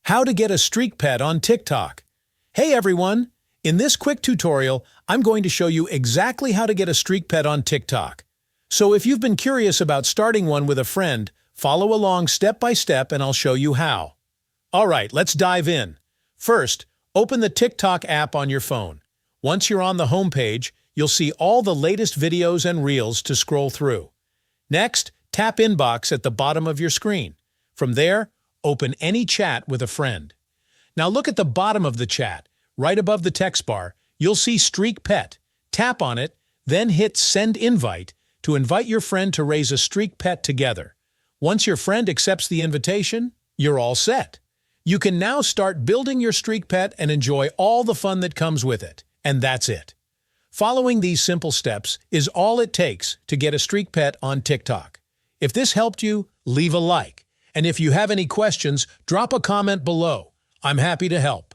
How to get a streak pet on TikTok. Hey everyone! In this quick tutorial, I'm going to show you exactly how to get a streak pet on TikTok. So if you've been curious about starting one with a friend, follow along step by step and I'll show you how. Alright, let's dive in. First, open the TikTok app on your phone. Once you're on the home page, you'll see all the latest videos and reels to scroll through. Next, tap Inbox at the bottom of your screen. From there, open any chat with a friend. Now look at the bottom of the chat. Right above the text bar, you'll see Streak Pet. Tap on it, then hit Send Invite to invite your friend to raise a streak pet together. Once your friend accepts the invitation, you're all set. You can now start building your streak pet and enjoy all the fun that comes with it. And that's it. Following these simple steps is all it takes to get a streak pet on TikTok. If this helped you, leave a like. And if you have any questions, drop a comment below. I'm happy to help.